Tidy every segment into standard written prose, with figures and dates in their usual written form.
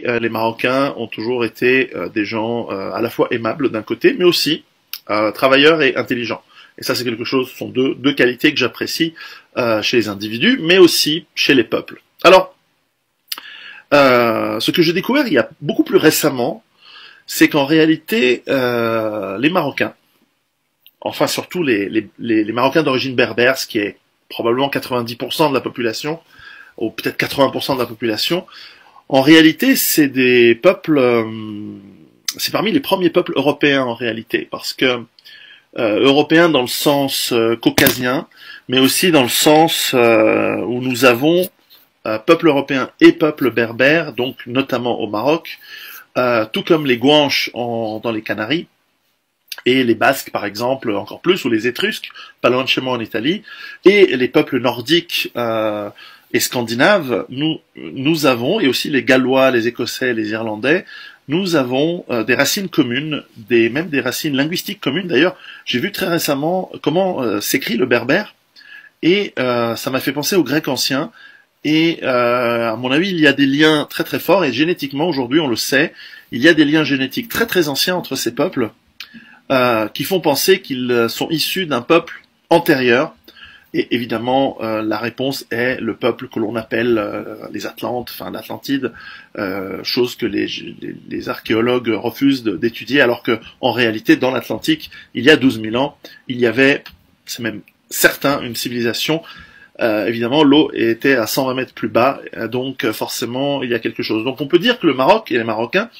Les Marocains ont toujours été des gens à la fois aimables d'un côté, mais aussi travailleurs et intelligents. Et ça, c'est quelque chose, ce sont deux qualités que j'apprécie chez les individus, mais aussi chez les peuples. Alors, ce que j'ai découvert il y a beaucoup plus récemment, c'est qu'en réalité, les Marocains, enfin surtout les Marocains d'origine berbère, ce qui est probablement 90% de la population, ou peut-être 80% de la population, en réalité, c'est des peuples, c'est parmi les premiers peuples européens en réalité, parce que européens dans le sens caucasien, mais aussi dans le sens où nous avons peuple européen et peuple berbère, donc notamment au Maroc, tout comme les Guanches dans les Canaries, et les Basques par exemple encore plus, ou les Étrusques, pas loin de chez moi en Italie, et les peuples nordiques et scandinaves, nous avons, et aussi les Gallois, les Écossais, les Irlandais, nous avons des racines communes, même des racines linguistiques communes. D'ailleurs, j'ai vu très récemment comment s'écrit le berbère, et ça m'a fait penser au grec ancien, et à mon avis, il y a des liens très très forts, et génétiquement, aujourd'hui, on le sait, il y a des liens génétiques très très anciens entre ces peuples, qui font penser qu'ils sont issus d'un peuple antérieur. Et évidemment, la réponse est le peuple que l'on appelle les Atlantes, enfin l'Atlantide, chose que les archéologues refusent d'étudier, alors que en réalité, dans l'Atlantique, il y a 12 000 ans, il y avait, c'est même certain, une civilisation. Évidemment, l'eau était à 120 mètres plus bas, donc forcément, il y a quelque chose. Donc on peut dire que le Maroc et les Marocains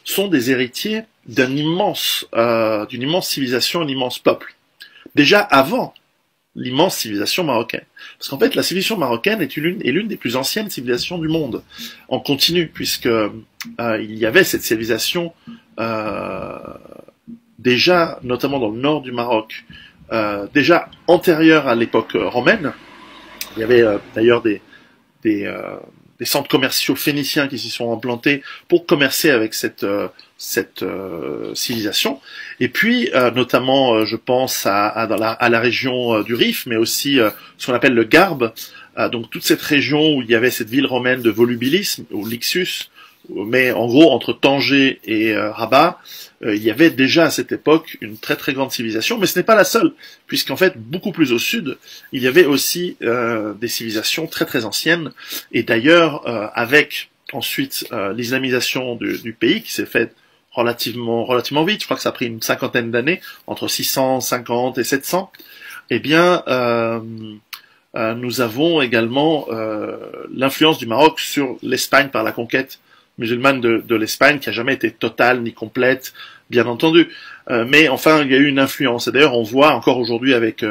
sont des héritiers d'une immense civilisation, un immense peuple. Déjà avant l'immense civilisation marocaine. Parce qu'en fait, la civilisation marocaine est l'une des plus anciennes civilisations du monde, en continu, puisque il y avait cette civilisation déjà, notamment dans le nord du Maroc, déjà antérieure à l'époque romaine. Il y avait d'ailleurs des centres commerciaux phéniciens qui s'y sont implantés pour commercer avec cette civilisation. Et puis, notamment, je pense à la région du Rif, mais aussi ce qu'on appelle le Garbe, donc toute cette région où il y avait cette ville romaine de Volubilis, ou Lixus, mais en gros, entre Tanger et Rabat, il y avait déjà à cette époque une très très grande civilisation, mais ce n'est pas la seule, puisqu'en fait, beaucoup plus au sud, il y avait aussi des civilisations très très anciennes, et d'ailleurs, avec ensuite l'islamisation du pays, qui s'est faite relativement vite, je crois que ça a pris une cinquantaine d'années, entre 650 et 700, eh bien, nous avons également l'influence du Maroc sur l'Espagne par la conquête musulmane de l'Espagne, qui a jamais été totale ni complète, bien entendu. Mais enfin, il y a eu une influence. Et d'ailleurs, on voit encore aujourd'hui avec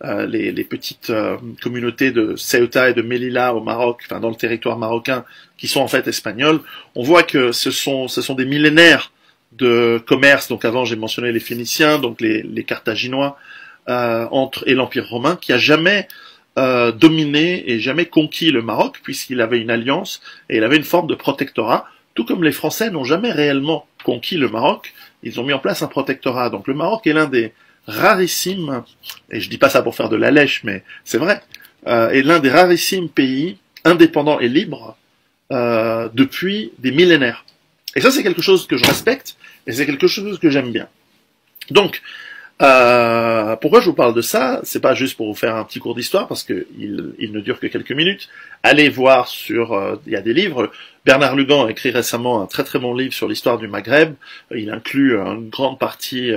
les petites communautés de Ceuta et de Melilla au Maroc, enfin dans le territoire marocain, qui sont en fait espagnols, on voit que ce sont des millénaires de commerce. Donc avant, j'ai mentionné les Phéniciens, donc les Carthaginois, et l'Empire romain, qui a jamais dominé et jamais conquis le Maroc, puisqu'il avait une alliance et il avait une forme de protectorat, tout comme les Français n'ont jamais réellement conquis le Maroc, ils ont mis en place un protectorat. Donc le Maroc est l'un des rarissimes, et je dis pas ça pour faire de la lèche, mais c'est vrai, est l'un des rarissimes pays indépendants et libres depuis des millénaires. Et ça, c'est quelque chose que je respecte, et c'est quelque chose que j'aime bien. Donc, pourquoi je vous parle de ça? C'est pas juste pour vous faire un petit cours d'histoire, parce que il ne dure que quelques minutes. Allez voir il y a des livres. Bernard Lugan a écrit récemment un très très bon livre sur l'histoire du Maghreb. Il inclut une grande partie,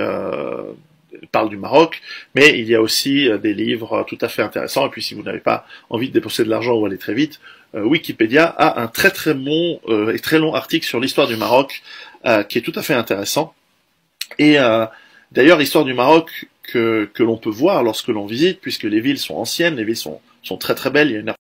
parle du Maroc, mais il y a aussi des livres tout à fait intéressants. Et puis si vous n'avez pas envie de dépenser de l'argent ou aller très vite, Wikipédia a un très très bon et très long article sur l'histoire du Maroc, qui est tout à fait intéressant. Et d'ailleurs, l'histoire du Maroc que l'on peut voir lorsque l'on visite, puisque les villes sont anciennes, les villes sont très très belles, il y a une